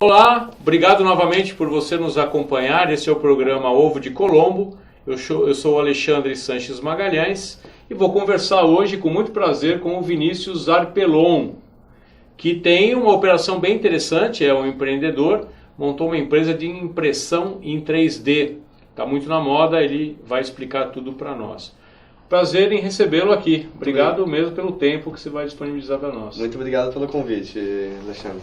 Olá, obrigado novamente por você nos acompanhar. Esse é o programa Ovo de Colombo. Eu sou o Alexandre Sanches Magalhães e vou conversar hoje com muito prazer com o Vinícius Arpelon, que tem uma operação bem interessante, é um empreendedor, montou uma empresa de impressão em 3D. Está muito na moda, ele vai explicar tudo para nós. Prazer em recebê-lo aqui. Obrigado mesmo pelo tempo que você vai disponibilizar para nós. Muito obrigado pelo convite, Alexandre.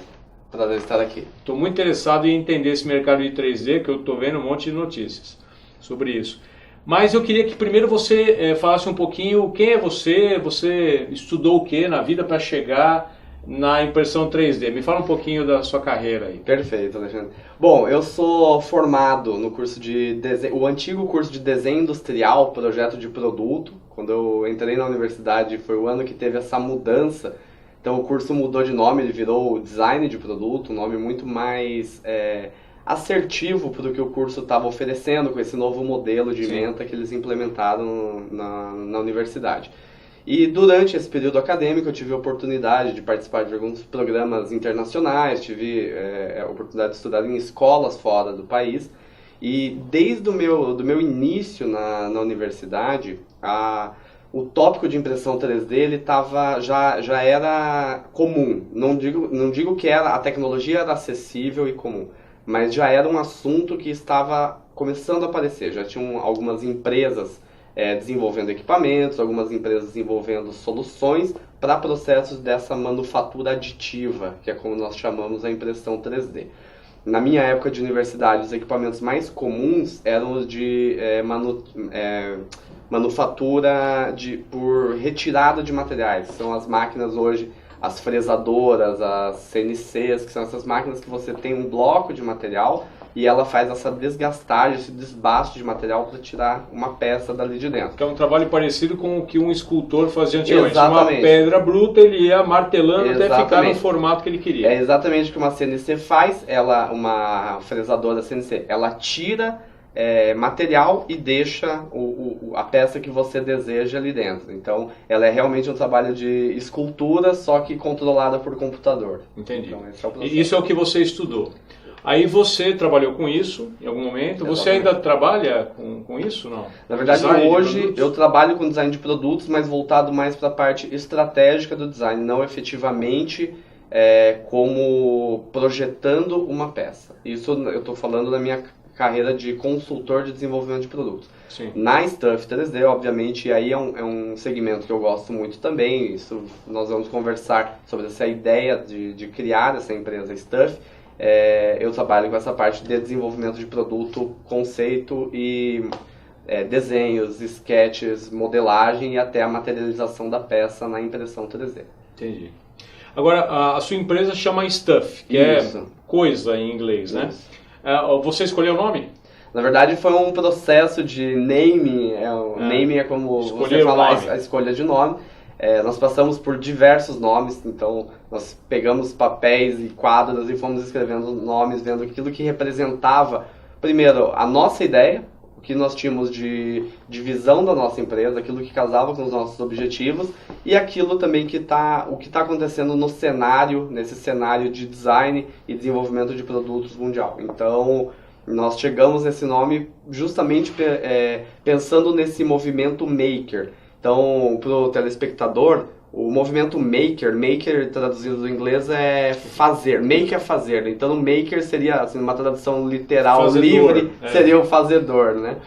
Prazer estar aqui. Estou muito interessado em entender esse mercado de 3D, que eu estou vendo um monte de notícias sobre isso. Mas eu queria que primeiro você falasse um pouquinho quem é você estudou o que na vida para chegar na impressão 3D. Me fala um pouquinho da sua carreira aí. Perfeito, Alexandre. Bom, eu sou formado no curso de desenho, o antigo curso de desenho industrial, projeto de produto. Quando eu entrei na universidade foi o ano que teve essa mudança. Então o curso mudou de nome, ele virou design de produto, um nome muito mais assertivo para o que o curso estava oferecendo com esse novo modelo de menta que eles implementaram na universidade. E durante esse período acadêmico eu tive a oportunidade de participar de alguns programas internacionais, tive a oportunidade de estudar em escolas fora do país. E desde o meu início na universidade, o tópico de impressão 3D ele já era comum. Não digo que a tecnologia era acessível e comum, mas já era um assunto que estava começando a aparecer. Já tinham algumas empresas desenvolvendo equipamentos, algumas empresas desenvolvendo soluções para processos dessa manufatura aditiva, que é como nós chamamos a impressão 3D. Na minha época de universidade, os equipamentos mais comuns eram os de manufatura por retirada de materiais. São as máquinas hoje, as fresadoras, as CNCs, que são essas máquinas que você tem um bloco de material e ela faz essa desgastagem, esse desbaste de material para tirar uma peça dali de dentro. Que é um trabalho parecido com o que um escultor fazia antigamente. Exatamente. Uma pedra bruta, ele ia martelando até ficar no formato que ele queria. É exatamente o que uma CNC faz, uma fresadora CNC, ela tira material e deixa a peça que você deseja ali dentro. Então, ela é realmente um trabalho de escultura, só que controlada por computador. Entendi. Então, esse é o processo. E isso é o que você estudou. Aí você trabalhou com isso em algum momento. Exatamente. Você ainda trabalha com isso, não? Na verdade, Design hoje eu trabalho com design de produtos, mas voltado mais para a parte estratégica do design, não efetivamente como projetando uma peça. Isso eu estou falando da minha carreira de consultor de desenvolvimento de produtos. Sim. Na Stuff 3D, obviamente, aí é um segmento que eu gosto muito também. Isso nós vamos conversar sobre essa ideia de criar essa empresa Stuff. Eu trabalho com essa parte de desenvolvimento de produto, conceito e desenhos, sketches, modelagem e até a materialização da peça na impressão 3D. Entendi. Agora, a sua empresa chama Stuff, que Isso. é coisa em inglês, né? Você escolheu o nome? Na verdade, foi um processo de naming. Naming é como Escolher você fala o nome. a escolha de nome. Nós passamos por diversos nomes, então nós pegamos papéis e quadros e fomos escrevendo nomes, vendo aquilo que representava, primeiro, a nossa ideia, o que nós tínhamos de visão da nossa empresa, aquilo que casava com os nossos objetivos e aquilo também o que está acontecendo no cenário, nesse cenário de design e desenvolvimento de produtos mundial. Então, nós chegamos nesse nome justamente pensando nesse movimento maker. Então, para o telespectador, o movimento maker traduzido do inglês é fazer, make é fazer. Então, maker seria, assim, uma tradução literal, Fazedor, livre, seria o fazedor, né?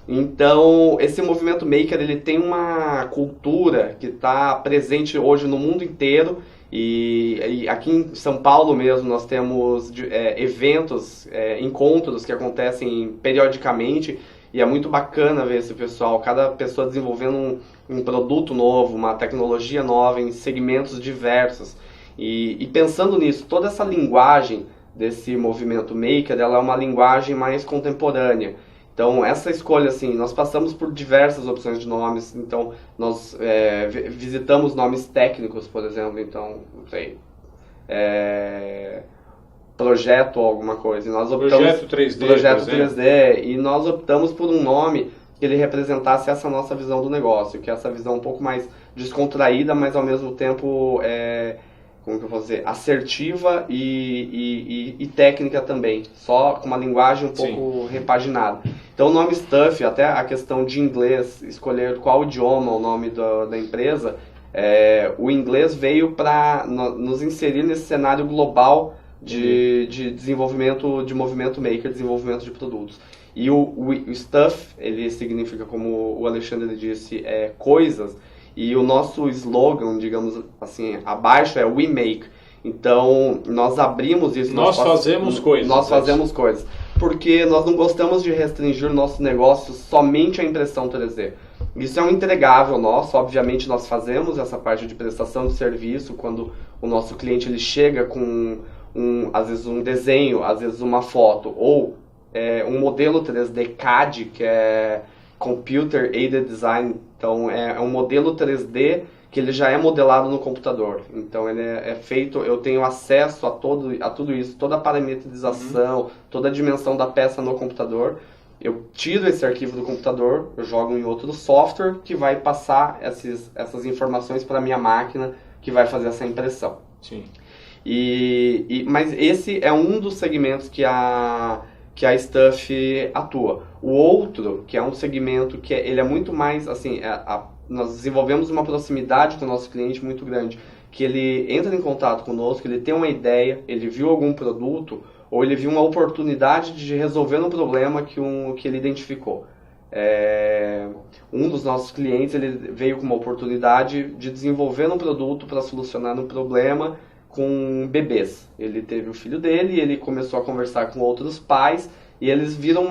Então, esse movimento maker, ele tem uma cultura que está presente hoje no mundo inteiro. E aqui em São Paulo mesmo nós temos eventos, encontros que acontecem periodicamente. E é muito bacana ver esse pessoal, cada pessoa desenvolvendo um produto novo, uma tecnologia nova em segmentos diversos. E pensando nisso, toda essa linguagem desse movimento maker, ela é uma linguagem mais contemporânea. Então, essa escolha, assim, nós passamos por diversas opções de nomes. Então, nós visitamos nomes técnicos, por exemplo. Então, não sei, projeto ou alguma coisa. E nós optamos, Projeto 3D. Projeto 3D. E nós optamos por um nome que ele representasse essa nossa visão do negócio, que é essa visão um pouco mais descontraída, mas ao mesmo tempo como que eu posso dizer, assertiva e técnica também, só com uma linguagem um pouco repaginada. Então o nome Stuff, até a questão de inglês, escolher qual idioma o nome da empresa, o inglês veio para nos inserir nesse cenário global de desenvolvimento, de movimento maker, desenvolvimento de produtos. E o Stuff, ele significa, como o Alexandre disse, coisas. E o nosso slogan, digamos assim, abaixo é We Make. Então, nós abrimos isso. Nós fazemos coisas. Nós fazemos coisas. Porque nós não gostamos de restringir o nosso negócio somente à impressão 3D. Isso é um entregável nosso. Obviamente, nós fazemos essa parte de prestação de serviço quando o nosso cliente ele chega com, às vezes, um desenho, às vezes, uma foto, ou um modelo 3D CAD, que é Computer Aided Design. Então, é um modelo 3D que ele já é modelado no computador. Então, ele é feito, eu tenho acesso a tudo isso, toda a parametrização, toda a dimensão da peça no computador. Eu tiro esse arquivo do computador, eu jogo em outro software que vai passar essas informações para a minha máquina, que vai fazer essa impressão. Sim. Mas esse é um dos segmentos que a Stuff atua. O outro, que é um segmento que ele é muito mais, assim, nós desenvolvemos uma proximidade com o nosso cliente muito grande, que ele entra em contato conosco, ele tem uma ideia, ele viu algum produto, ou ele viu uma oportunidade de resolver um problema que ele identificou. Um dos nossos clientes, ele veio com uma oportunidade de desenvolver um produto para solucionar um problema com bebês. Ele teve o filho dele, ele começou a conversar com outros pais e eles viram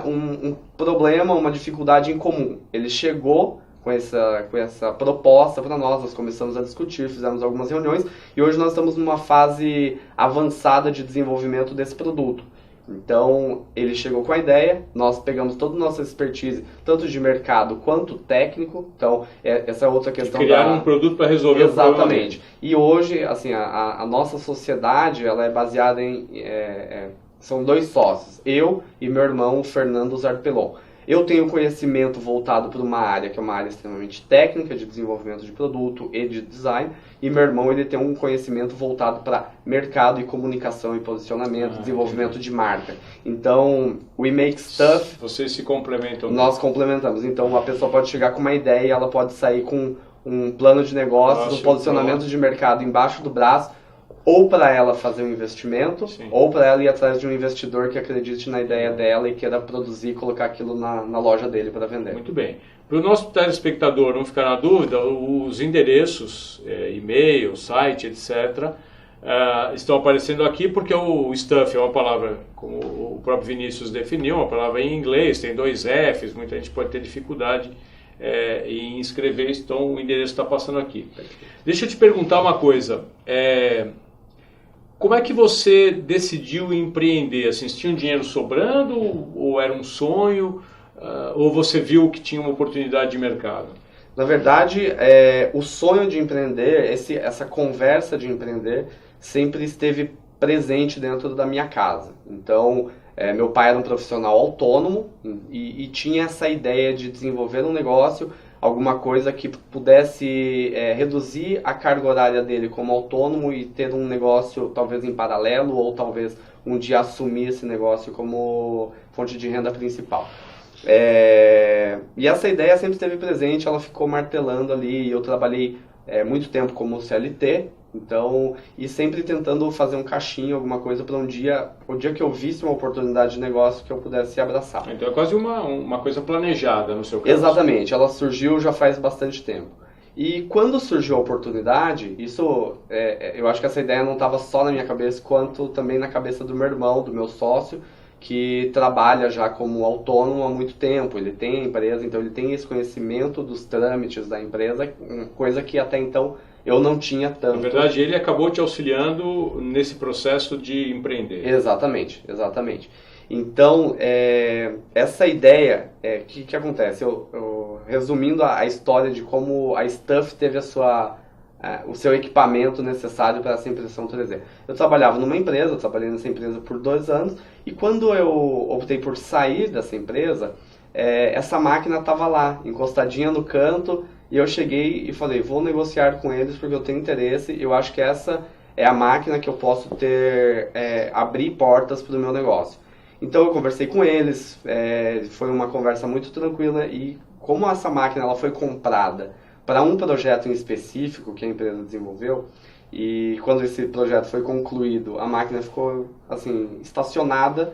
um problema, uma dificuldade em comum. Ele chegou com essa proposta para nós começamos a discutir, fizemos algumas reuniões e hoje nós estamos numa fase avançada de desenvolvimento desse produto. Então, ele chegou com a ideia, nós pegamos toda a nossa expertise, tanto de mercado quanto técnico. Então, essa é outra questão. Criar um produto para resolver o problema. Exatamente. E hoje, assim, a nossa sociedade, ela é baseada são dois sócios, eu e meu irmão, Fernando Zarpelon. Eu tenho conhecimento voltado para uma área que é uma área extremamente técnica, de desenvolvimento de produto e de design, e meu irmão ele tem um conhecimento voltado para mercado e comunicação e posicionamento, desenvolvimento de marca. Então, we make stuff. Vocês se complementam. Nós complementamos. Então, a pessoa pode chegar com uma ideia e ela pode sair com um plano de negócios, um posicionamento de mercado embaixo do braço, ou para ela fazer um investimento, ou para ela ir atrás de um investidor que acredite na ideia dela e queira produzir e colocar aquilo na loja dele para vender. Muito bem. Para o nosso telespectador não ficar na dúvida, os endereços, e-mail, site, etc., estão aparecendo aqui porque o stuff é uma palavra, como o próprio Vinícius definiu, uma palavra em inglês, tem 2 Fs, muita gente pode ter dificuldade em escrever, então o endereço está passando aqui. Deixa eu te perguntar uma coisa. Como é que você decidiu empreender? Assim, você tinha um dinheiro sobrando ou era um sonho? Ou você viu que tinha uma oportunidade de mercado? Na verdade, o sonho de empreender, essa conversa de empreender, sempre esteve presente dentro da minha casa. Então, meu pai era um profissional autônomo e tinha essa ideia de desenvolver um negócio, alguma coisa que pudesse reduzir a carga horária dele como autônomo e ter um negócio talvez em paralelo ou talvez um dia assumir esse negócio como fonte de renda principal. E essa ideia sempre esteve presente, ela ficou martelando ali. Eu trabalhei muito tempo como CLT, então, e sempre tentando fazer um caixinho, alguma coisa para o dia que eu visse uma oportunidade de negócio que eu pudesse abraçar. Então é quase uma coisa planejada no seu caso. Exatamente, ela surgiu já faz bastante tempo. E quando surgiu a oportunidade, eu acho que essa ideia não estava só na minha cabeça, quanto também na cabeça do meu irmão, do meu sócio, que trabalha já como autônomo há muito tempo. Ele tem a empresa, então ele tem esse conhecimento dos trâmites da empresa, coisa que até então eu não tinha tanto. Na verdade, ele acabou te auxiliando nesse processo de empreender. Exatamente, exatamente. Então, essa ideia, que acontece? Resumindo a história de como a Stuff teve o seu equipamento necessário para essa impressão 3D. Eu trabalhava numa empresa, trabalhei nessa empresa por 2 anos, e quando eu optei por sair dessa empresa, essa máquina estava lá, encostadinha no canto, e eu cheguei e falei, vou negociar com eles porque eu tenho interesse, eu acho que essa é a máquina que eu posso abrir portas para o meu negócio. Então eu conversei com eles, foi uma conversa muito tranquila e como essa máquina ela foi comprada para um projeto em específico que a empresa desenvolveu, e quando esse projeto foi concluído, a máquina ficou assim, estacionada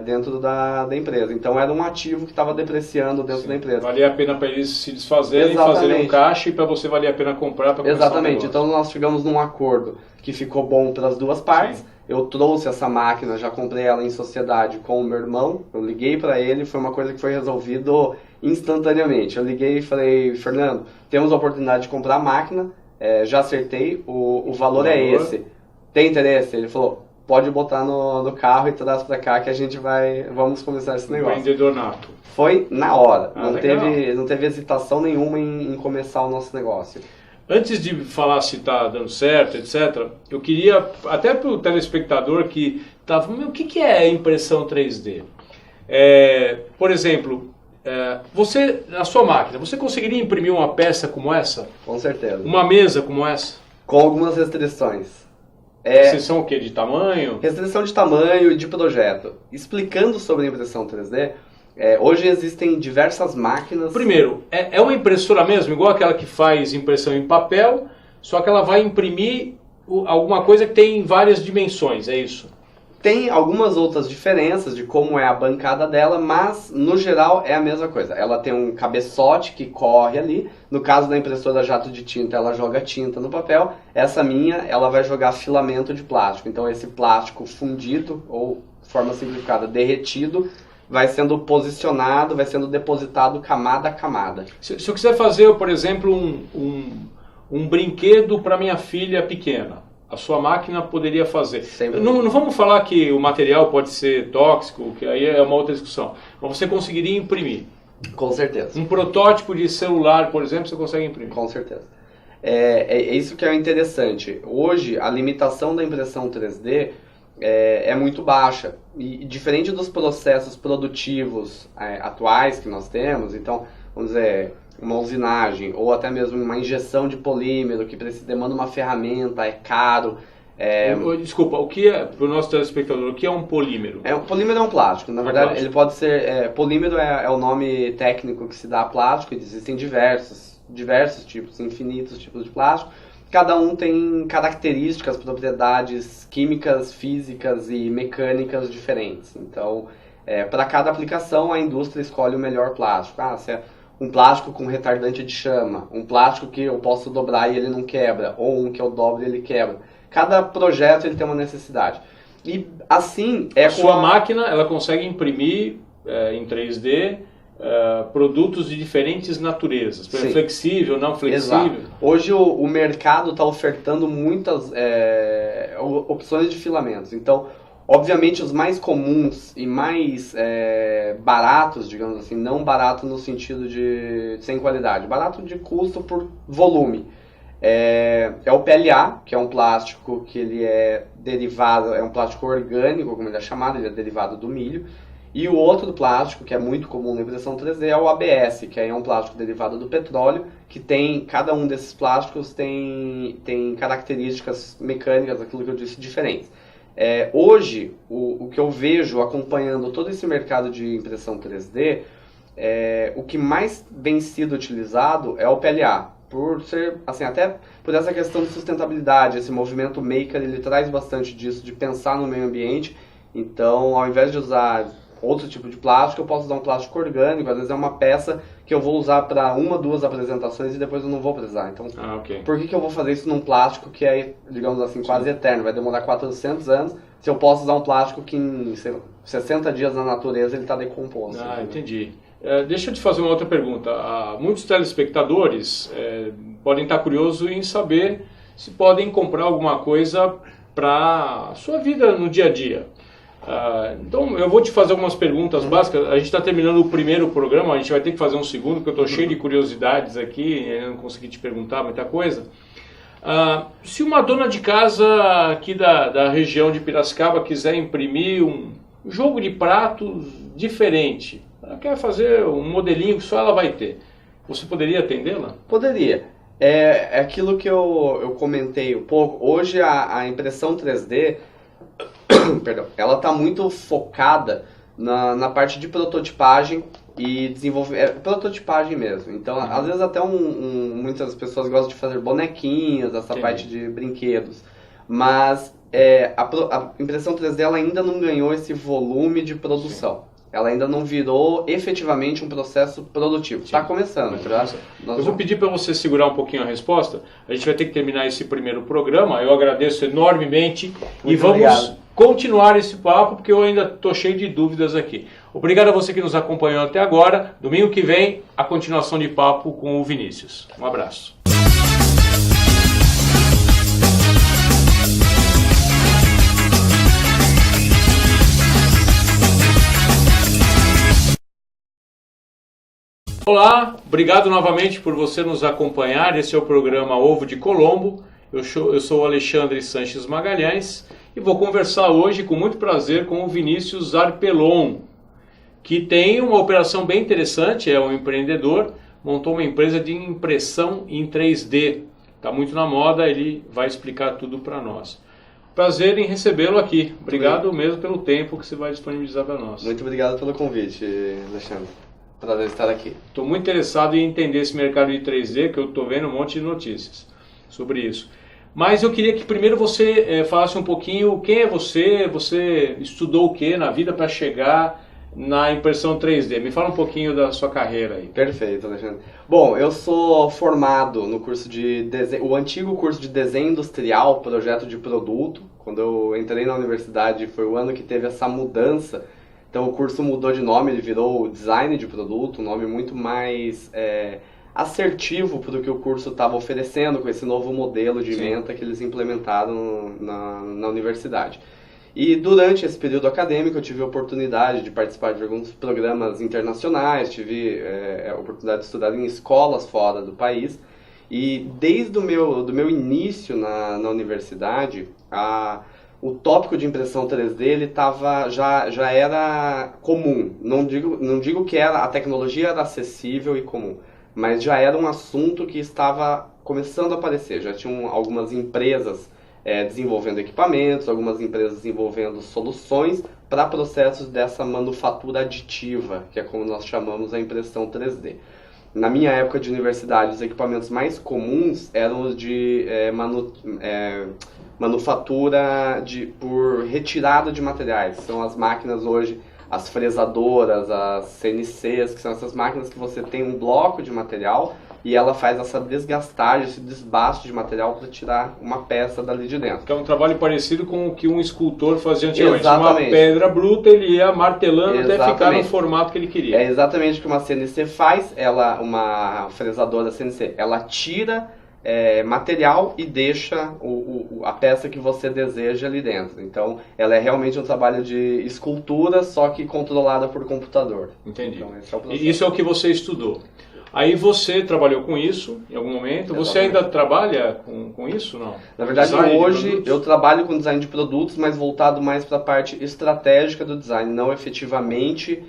dentro da empresa. Então era um ativo que estava depreciando dentro da empresa. Valia a pena para eles se desfazerem, fazerem um caixa, e para você valia a pena comprar para começar Exatamente. Então nós chegamos num acordo que ficou bom para as duas partes. Sim. Eu trouxe essa máquina, já comprei ela em sociedade com o meu irmão, eu liguei para ele, foi uma coisa que foi resolvido instantaneamente. Eu liguei e falei, Fernando, temos a oportunidade de comprar a máquina, já acertei, o valor é esse. Tem interesse? Ele falou, pode botar no carro e traz para cá que a gente vamos começar esse negócio. Vendedor nato. Foi na hora, não teve hesitação nenhuma em começar o nosso negócio. Antes de falar se está dando certo, etc., eu queria, até para o telespectador que estava, o que é impressão 3D? Por exemplo, você, na sua máquina, você conseguiria imprimir uma peça como essa? Com certeza. Uma mesa como essa? Com algumas restrições. Restrição o quê? De tamanho? Restrição de tamanho e de projeto. Explicando sobre a impressão 3D, hoje existem diversas máquinas... Primeiro, é uma impressora mesmo, igual aquela que faz impressão em papel, só que ela vai imprimir alguma coisa que tem várias dimensões, é isso? Tem algumas outras diferenças de como é a bancada dela, mas no geral é a mesma coisa. Ela tem um cabeçote que corre ali. No caso da impressora jato de tinta, ela joga tinta no papel. Essa minha, ela vai jogar filamento de plástico. Então esse plástico fundido, ou de forma simplificada, derretido, vai sendo posicionado, vai sendo depositado camada a camada. Se eu quiser fazer, por exemplo, um brinquedo para minha filha pequena, a sua máquina poderia fazer. Não vamos falar que o material pode ser tóxico, que aí é uma outra discussão. Mas você conseguiria imprimir. Com certeza. Um protótipo de celular, por exemplo, você consegue imprimir. Com certeza. É isso que é interessante. Hoje, a limitação da impressão 3D é muito baixa. E diferente dos processos produtivos atuais que nós temos, então, vamos dizer, uma usinagem ou até mesmo uma injeção de polímero que demanda uma ferramenta, é caro. Desculpa, o que é, para o nosso telespectador, o que é um polímero? O polímero é um plástico. Na verdade, plástico. Ele pode ser... polímero é o nome técnico que se dá a plástico, e existem diversos tipos, infinitos tipos de plástico. Cada um tem características, propriedades químicas, físicas e mecânicas diferentes. Então, para cada aplicação, a indústria escolhe o melhor plástico. Se é um plástico com retardante de chama, um plástico que eu posso dobrar e ele não quebra, ou um que eu dobro e ele quebra. Cada projeto ele tem uma necessidade. E assim a sua máquina ela consegue imprimir em 3D produtos de diferentes naturezas, flexível, não flexível. Exato. Hoje o mercado está ofertando muitas opções de filamentos. Então, obviamente, os mais comuns e mais baratos, digamos assim, não barato no sentido de sem qualidade, barato de custo por volume, é o PLA, que é um plástico que ele é derivado, é um plástico orgânico, como ele é chamado, ele é derivado do milho. E o outro plástico, que é muito comum na impressão 3D, é o ABS, que é um plástico derivado do petróleo, que cada um desses plásticos tem características mecânicas, aquilo que eu disse, diferentes. Hoje, o que eu vejo acompanhando todo esse mercado de impressão 3D, o que mais vem sido utilizado é o PLA. Por ser, assim, até por essa questão de sustentabilidade, esse movimento maker, ele traz bastante disso, de pensar no meio ambiente. Então, ao invés de usar outro tipo de plástico, eu posso usar um plástico orgânico. Às vezes é uma peça que eu vou usar para 1, 2 apresentações e depois eu não vou precisar. Então, por que eu vou fazer isso num plástico que é, digamos assim, quase eterno? Vai demorar 400 anos, se eu posso usar um plástico que em 60 dias na natureza ele está decomposto. Entendi. Deixa eu te fazer uma outra pergunta. Muitos telespectadores podem estar curiosos em saber se podem comprar alguma coisa para a sua vida no dia a dia. Então eu vou te fazer algumas perguntas básicas. A gente está terminando o primeiro programa, a gente vai ter que fazer um segundo, porque eu estou cheio de curiosidades aqui, eu não consegui te perguntar muita coisa. Se uma dona de casa aqui da região de Piracicaba quiser imprimir um jogo de pratos diferente, ela quer fazer um modelinho que só ela vai ter, você poderia atendê-la? Poderia. É aquilo que eu comentei um pouco. Hoje a impressão 3D, perdão, ela está muito focada na parte de prototipagem e desenvolver prototipagem mesmo. Então, às vezes até muitas pessoas gostam de fazer bonequinhos, essa Entendi. parte de brinquedos. Mas a impressão 3D ela ainda não ganhou esse volume de produção. Ela ainda não virou efetivamente um processo produtivo. Está começando, tá? Eu vou pedir para você segurar um pouquinho a resposta. A gente vai ter que terminar esse primeiro programa. Eu agradeço enormemente e vamos continuar esse papo, porque eu ainda estou cheio de dúvidas aqui. Obrigado a você que nos acompanhou até agora. Domingo que vem, a continuação de papo com o Vinícius. Um abraço. Olá, obrigado novamente por você nos acompanhar. Esse é o programa Ovo de Colombo. Eu sou o Alexandre Sanches Magalhães e vou conversar hoje com muito prazer com o Vinícius Arpelon, que tem uma operação bem interessante, é um empreendedor, montou uma empresa de impressão em 3D. Está muito na moda, ele vai explicar tudo para nós. Prazer em recebê-lo aqui. Obrigado mesmo pelo tempo que você vai disponibilizar para nós. Muito obrigado pelo convite, Alexandre. Prazer estar aqui. Estou muito interessado em entender esse mercado de 3D, que eu estou vendo um monte de notícias sobre isso. Mas eu queria que primeiro você falasse um pouquinho quem é você estudou o que na vida para chegar na impressão 3D. Me fala um pouquinho da sua carreira aí. Perfeito, Alexandre. Bom, eu sou formado no curso de desenho, o antigo curso de desenho industrial, projeto de produto. Quando eu entrei na universidade foi o ano que teve essa mudança. Então o curso mudou de nome, ele virou design de produto, um nome muito mais assertivo para o que o curso estava oferecendo com esse novo modelo de menta que eles implementaram na universidade. E durante esse período acadêmico eu tive a oportunidade de participar de alguns programas internacionais, tive a oportunidade de estudar em escolas fora do país. E desde o meu início na universidade, o tópico de impressão 3D ele já era comum. Não digo que a tecnologia era acessível e comum, mas já era um assunto que estava começando a aparecer. Já tinham algumas empresas desenvolvendo equipamentos, algumas empresas desenvolvendo soluções para processos dessa manufatura aditiva, que é como nós chamamos a impressão 3D. Na minha época de universidade, os equipamentos mais comuns eram os de manufatura por retirada de materiais. São as máquinas hoje, as fresadoras, as CNCs, que são essas máquinas que você tem um bloco de material e ela faz essa desgastagem, esse desbaste de material para tirar uma peça dali de dentro. Que é um trabalho parecido com o que um escultor fazia antigamente. Exatamente. Uma pedra bruta, ele ia martelando até ficar no formato que ele queria. É exatamente o que uma CNC faz. Uma fresadora CNC, ela tira material e deixa a peça que você deseja ali dentro. Então, ela é realmente um trabalho de escultura, só que controlada por computador. Entendi. Então, esse é o processo. E isso é o que você estudou. Aí você trabalhou com isso em algum momento. Exatamente. Você ainda trabalha com isso, não? Na verdade, hoje eu trabalho com design de produtos, mas voltado mais para a parte estratégica do design, não efetivamente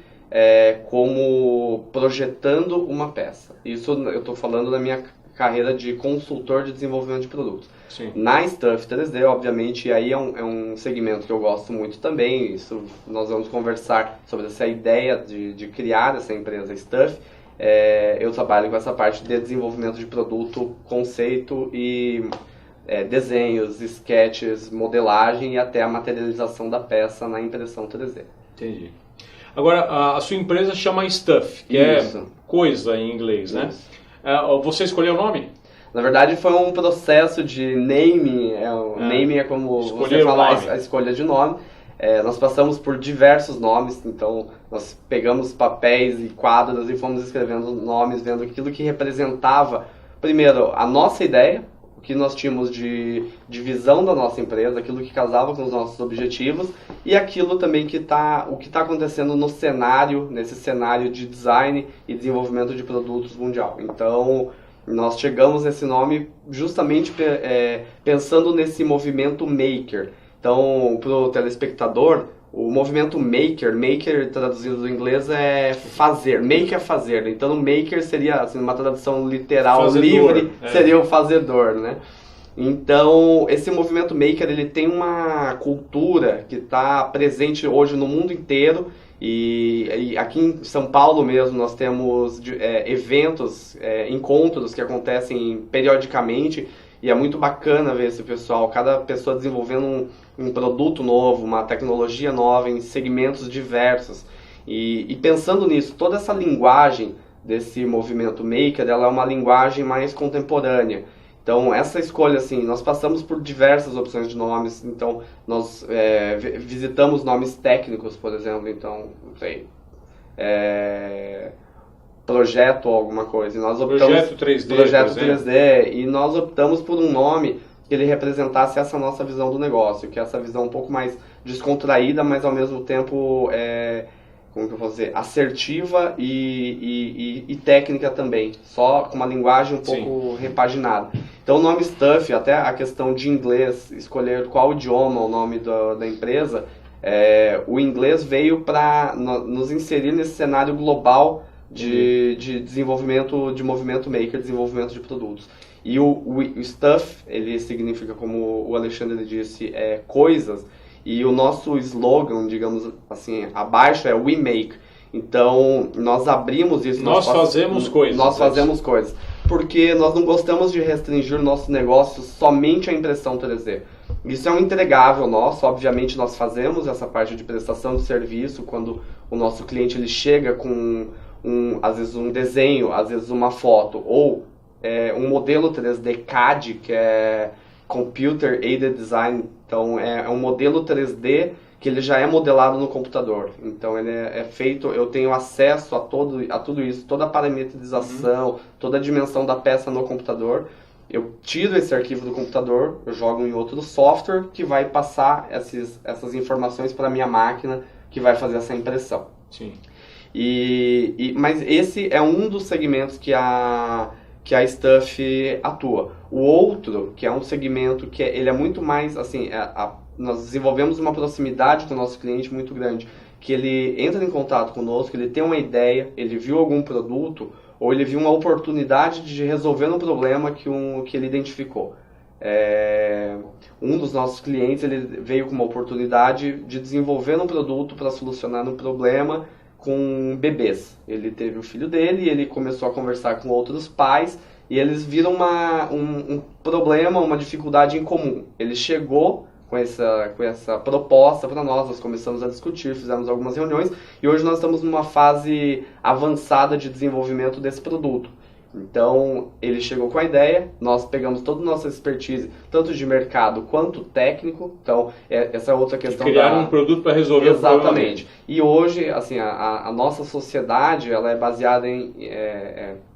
como projetando uma peça. Isso eu estou falando da minha carreira de consultor de desenvolvimento de produtos. Sim. Na Stuff 3D, obviamente, aí é um segmento que eu gosto muito também. Isso nós vamos conversar sobre essa ideia de criar essa empresa Stuff. Eu trabalho com essa parte de desenvolvimento de produto, conceito e desenhos, sketches, modelagem e até a materialização da peça na impressão 3D. Entendi. Agora, a sua empresa chama Stuff, que Isso. é coisa em inglês, né? Você escolheu o nome? Na verdade, foi um processo de naming. Naming é como Escolher você falar o nome. a escolha de nome. Nós passamos por diversos nomes, então nós pegamos papéis e quadros e fomos escrevendo nomes, vendo aquilo que representava, primeiro, a nossa ideia, o que nós tínhamos de visão da nossa empresa, aquilo que casava com os nossos objetivos e aquilo também o que está acontecendo no cenário, nesse cenário de design e desenvolvimento de produtos mundial. Então, nós chegamos nesse nome justamente pensando nesse movimento maker. Então, para o telespectador, o movimento maker traduzido do inglês é fazer, make é fazer. Então, o maker seria, assim, uma tradução literal, fazedor, livre, seria o fazedor, né? Então, esse movimento maker, ele tem uma cultura que está presente hoje no mundo inteiro. E aqui em São Paulo mesmo nós temos eventos, encontros que acontecem periodicamente, e é muito bacana ver esse pessoal, cada pessoa desenvolvendo um produto novo, uma tecnologia nova em segmentos diversos. E pensando nisso, toda essa linguagem desse movimento maker, ela é uma linguagem mais contemporânea. Então, essa escolha, assim, nós passamos por diversas opções de nomes. Então, nós visitamos nomes técnicos, por exemplo. Então, não sei, projeto ou alguma coisa. E nós optamos, projeto 3D, projeto 3D. E nós optamos por um nome que ele representasse essa nossa visão do negócio, que é essa visão um pouco mais descontraída, mas ao mesmo tempo, como que eu vou dizer, assertiva e técnica também, só com uma linguagem um pouco repaginada. Então o nome Stuff, até a questão de inglês, escolher qual idioma o nome da empresa, o inglês veio para nos inserir nesse cenário global de desenvolvimento de movimento maker, desenvolvimento de produtos. E o Stuff, ele significa, como o Alexandre disse, coisas. E o nosso slogan, digamos assim, abaixo é We Make. Então, nós abrimos isso. Nós fazemos coisas. Nós fazemos coisas. Porque nós não gostamos de restringir o nosso negócio somente à impressão 3D. Isso é um entregável nosso. Obviamente, nós fazemos essa parte de prestação de serviço quando o nosso cliente ele chega com, às vezes, um desenho, às vezes, uma foto, ou um modelo 3D CAD, que é Computer Aided Design. Então, é um modelo 3D que ele já é modelado no computador. Então, ele é feito, eu tenho acesso a tudo isso, toda a parametrização, toda a dimensão da peça no computador. Eu tiro esse arquivo do computador, eu jogo em outro software que vai passar essas informações para a minha máquina, que vai fazer essa impressão. Sim. Mas esse é um dos segmentos que a Stuff atua. O outro, que é um segmento que ele é muito mais, assim, nós desenvolvemos uma proximidade com o nosso cliente muito grande, que ele entra em contato conosco, ele tem uma ideia, ele viu algum produto, ou ele viu uma oportunidade de resolver um problema que ele identificou. Um dos nossos clientes, ele veio com uma oportunidade de desenvolver um produto para solucionar um problema com bebês. Ele teve o filho dele e ele começou a conversar com outros pais e eles viram um problema, uma dificuldade em comum. Ele chegou com essa proposta para nós começamos a discutir, fizemos algumas reuniões e hoje nós estamos numa fase avançada de desenvolvimento desse produto. Então, ele chegou com a ideia, nós pegamos toda a nossa expertise, tanto de mercado quanto técnico. Então, essa é outra questão. Criar um produto para resolver o problema. Exatamente. E hoje, assim, a nossa sociedade, ela é baseada em...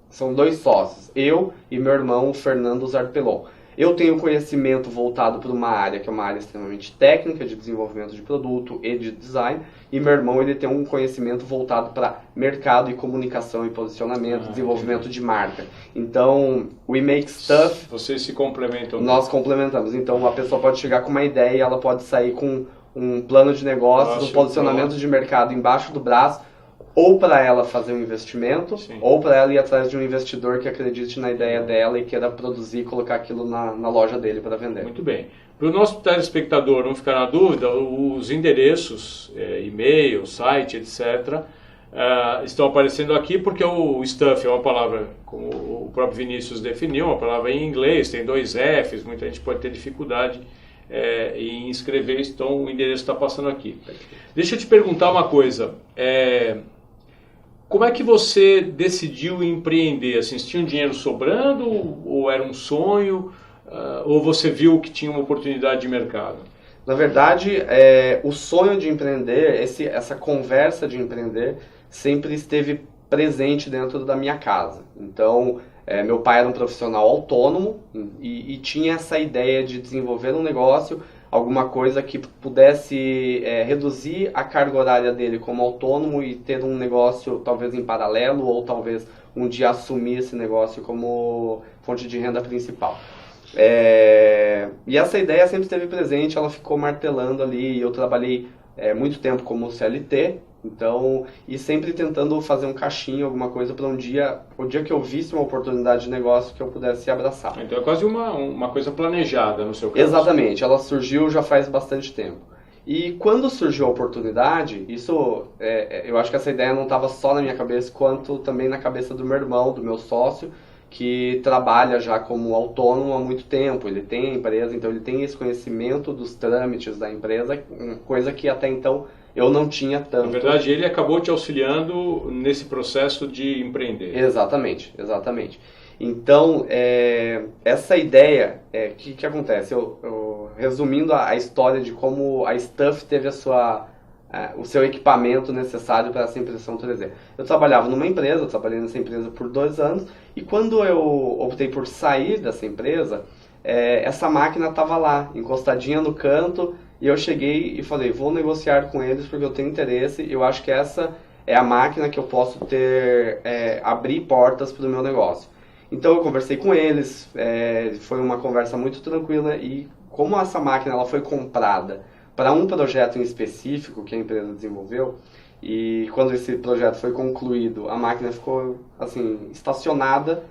são dois sócios, eu e meu irmão, o Fernando Zarpelon. Eu tenho conhecimento voltado para uma área que é uma área extremamente técnica de desenvolvimento de produto e de design, e meu irmão ele tem um conhecimento voltado para mercado e comunicação e posicionamento, desenvolvimento de marca. Então, we make stuff. Vocês se complementam. Nós complementamos. Então, a pessoa pode chegar com uma ideia e ela pode sair com um plano de negócios, um posicionamento de mercado embaixo do braço, ou para ela fazer um investimento, ou para ela ir atrás de um investidor que acredite na ideia dela e queira produzir e colocar aquilo na loja dele para vender. Muito bem. Para o nosso telespectador não ficar na dúvida, os endereços, e-mail, site, etc., estão aparecendo aqui porque o stuff é uma palavra, como o próprio Vinícius definiu, uma palavra em inglês, tem 2 Fs, muita gente pode ter dificuldade em escrever, então o endereço está passando aqui. Deixa eu te perguntar uma coisa. Como é que você decidiu empreender? Assim, você tinha um dinheiro sobrando ou era um sonho? Ou você viu que tinha uma oportunidade de mercado? Na verdade, o sonho de empreender, essa conversa de empreender, sempre esteve presente dentro da minha casa. Então, meu pai era um profissional autônomo e tinha essa ideia de desenvolver um negócio, alguma coisa que pudesse reduzir a carga horária dele como autônomo e ter um negócio talvez em paralelo ou talvez um dia assumir esse negócio como fonte de renda principal. E essa ideia sempre esteve presente, ela ficou martelando ali. Eu trabalhei muito tempo como CLT, então, e sempre tentando fazer um caixinho, alguma coisa para o dia que eu visse uma oportunidade de negócio que eu pudesse abraçar. Então é quase uma coisa planejada no seu caso. Exatamente, ela surgiu já faz bastante tempo. E quando surgiu a oportunidade, eu acho que essa ideia não estava só na minha cabeça, quanto também na cabeça do meu irmão, do meu sócio, que trabalha já como autônomo há muito tempo. Ele tem a empresa, então ele tem esse conhecimento dos trâmites da empresa, coisa que até então eu não tinha tanto. Na verdade, ele acabou te auxiliando nesse processo de empreender. Exatamente, exatamente. Então, essa ideia, que acontece? Resumindo a história de como a Stuff teve o seu equipamento necessário para essa impressão 3D. Eu trabalhava numa empresa, eu trabalhei nessa empresa por 2 anos, e quando eu optei por sair dessa empresa, essa máquina estava lá, encostadinha no canto, e eu cheguei e falei, vou negociar com eles porque eu tenho interesse, eu acho que essa é a máquina que eu posso abrir portas para o meu negócio. Então eu conversei com eles, foi uma conversa muito tranquila, e como essa máquina ela foi comprada para um projeto em específico que a empresa desenvolveu, e quando esse projeto foi concluído, a máquina ficou assim estacionada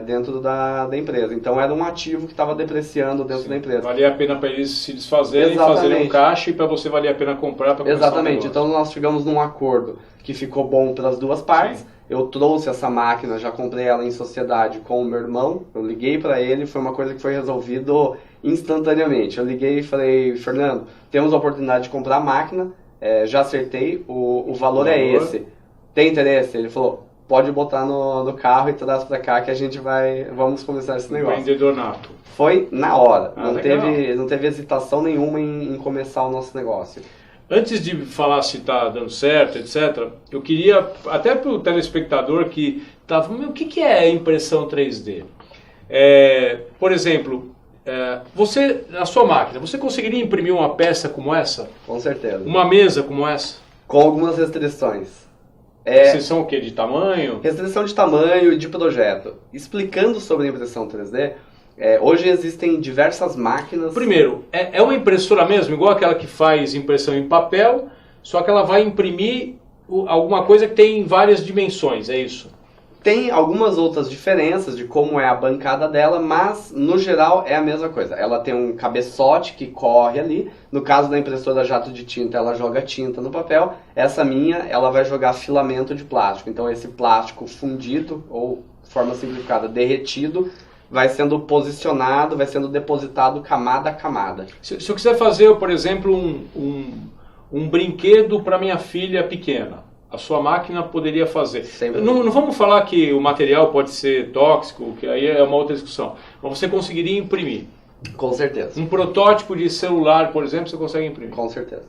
dentro da empresa. Então era um ativo que estava depreciando dentro da empresa. Valia a pena para eles se desfazerem, fazerem um caixa, e para você valia a pena comprar para começar. Exatamente. Então nós chegamos num acordo que ficou bom para as duas partes. Sim. Eu trouxe essa máquina, já comprei ela em sociedade com o meu irmão, eu liguei para ele, foi uma coisa que foi resolvido instantaneamente. Eu liguei e falei, Fernando, temos a oportunidade de comprar a máquina, já acertei, o valor é esse. Tem interesse? Ele falou, pode botar no carro e traz para cá que vamos começar esse negócio. Vendedor nato. Foi na hora, não teve hesitação nenhuma em começar o nosso negócio. Antes de falar se está dando certo, etc., eu queria, até para o telespectador que está falando, o que é impressão 3D? Por exemplo, na sua máquina, você conseguiria imprimir uma peça como essa? Com certeza. Uma mesa como essa? Com algumas restrições. Restrição o quê? De tamanho? Restrição de tamanho e de projeto. Explicando sobre a impressão 3D, hoje existem diversas máquinas... Primeiro, é uma impressora mesmo, igual aquela que faz impressão em papel, só que ela vai imprimir alguma coisa que tem várias dimensões, é isso? Tem algumas outras diferenças de como é a bancada dela, mas no geral é a mesma coisa. Ela tem um cabeçote que corre ali. No caso da impressora jato de tinta, ela joga tinta no papel. Essa minha, ela vai jogar filamento de plástico. Então esse plástico fundido, ou de forma simplificada, derretido, vai sendo posicionado, vai sendo depositado camada a camada. Se eu quiser fazer, por exemplo, um brinquedo para minha filha pequena, a sua máquina poderia fazer. Não vamos falar que o material pode ser tóxico, que aí é uma outra discussão. Mas você conseguiria imprimir. Com certeza. Um protótipo de celular, por exemplo, você consegue imprimir. Com certeza.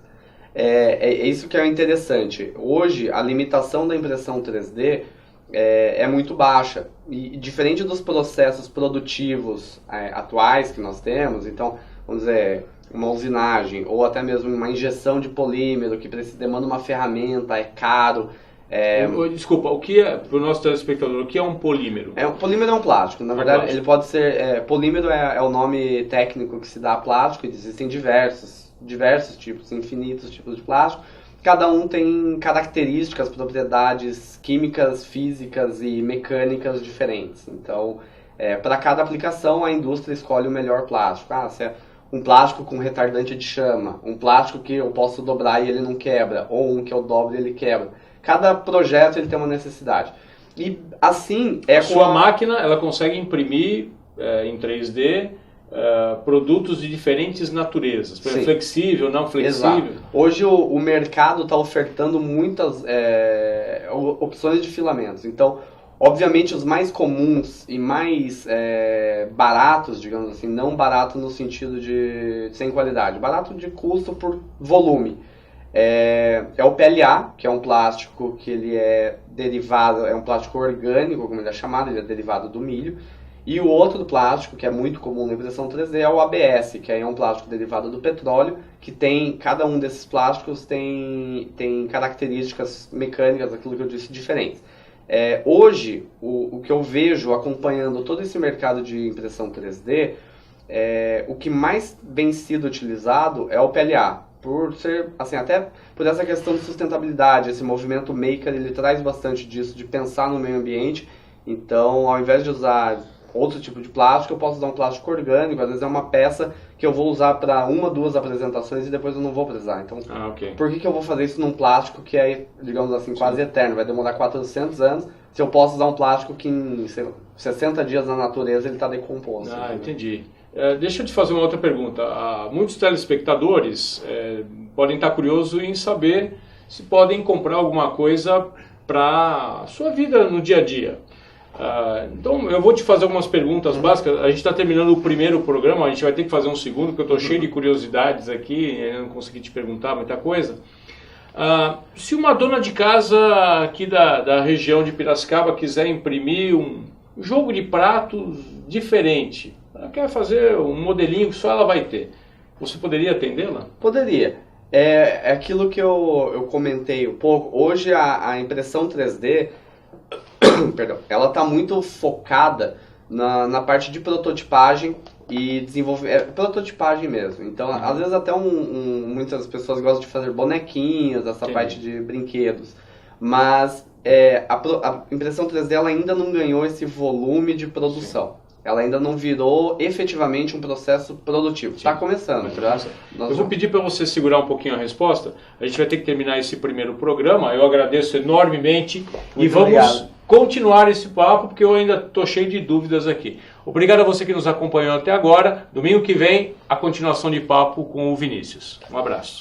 É isso que é interessante. Hoje, a limitação da impressão 3D é muito baixa. E diferente dos processos produtivos atuais que nós temos, então, vamos dizer, uma usinagem ou até mesmo uma injeção de polímero que demanda uma ferramenta, é caro. Desculpa, o que é, para o nosso telespectador, o que é um polímero? O polímero é um plástico. Na verdade, ele pode ser... polímero é o nome técnico que se dá a plástico, e existem diversos tipos, infinitos tipos de plástico. Cada um tem características, propriedades químicas, físicas e mecânicas diferentes. Então, para cada aplicação, a indústria escolhe o melhor plástico. Se é um plástico com retardante de chama, um plástico que eu posso dobrar e ele não quebra, ou um que eu dobro e ele quebra. Cada projeto ele tem uma necessidade. E assim a sua máquina ela consegue imprimir em 3D produtos de diferentes naturezas, flexível, não flexível. Exato. Hoje o mercado está ofertando muitas opções de filamentos. Então, obviamente, os mais comuns e mais baratos, digamos assim, não barato no sentido de sem qualidade, barato de custo por volume, é o PLA, que é um plástico que ele é derivado, é um plástico orgânico, como ele é chamado, ele é derivado do milho. E o outro plástico, que é muito comum na impressão 3D, é o ABS, que é um plástico derivado do petróleo, que cada um desses plásticos tem características mecânicas, aquilo que eu disse, diferentes. Hoje, o que eu vejo acompanhando todo esse mercado de impressão 3D, o que mais vem sido utilizado é o PLA. por ser, assim, até por essa questão de sustentabilidade, esse movimento maker, ele traz bastante disso, de pensar no meio ambiente. Então, ao invés de usar outro tipo de plástico, eu posso usar um plástico orgânico, às vezes é uma peça que eu vou usar para uma, duas apresentações e depois eu não vou precisar. Então, por que eu vou fazer isso num plástico que é, digamos assim, quase eterno? Vai demorar 400 anos, se eu posso usar um plástico que em, sei lá, 60 dias na natureza ele está decomposto. Entendi. Deixa eu te fazer uma outra pergunta. Muitos telespectadores podem estar curiosos em saber se podem comprar alguma coisa para a sua vida no dia a dia. Então eu vou te fazer algumas perguntas básicas. A gente está terminando o primeiro programa, a gente vai ter que fazer um segundo, porque eu estou cheio de curiosidades aqui, eu não consegui te perguntar muita coisa. Se uma dona de casa aqui da região de Piracicaba quiser imprimir um jogo de pratos diferente, ela quer fazer um modelinho que só ela vai ter, você poderia atendê-la? Poderia. É aquilo que eu comentei um pouco. Hoje a impressão 3D, perdão, ela está muito focada na parte de prototipagem e desenvolvimento. Prototipagem mesmo. Então, às vezes até muitas pessoas gostam de fazer bonequinhos, essa parte de brinquedos. Mas a impressão 3D ela ainda não ganhou esse volume de produção. Ela ainda não virou efetivamente um processo produtivo. Está começando. Eu vou pedir para você segurar um pouquinho a resposta. A gente vai ter que terminar esse primeiro programa. Eu agradeço enormemente. E vamos continuar esse papo, porque eu ainda estou cheio de dúvidas aqui. Obrigado a você que nos acompanhou até agora. Domingo que vem, a continuação de papo com o Vinícius. Um abraço.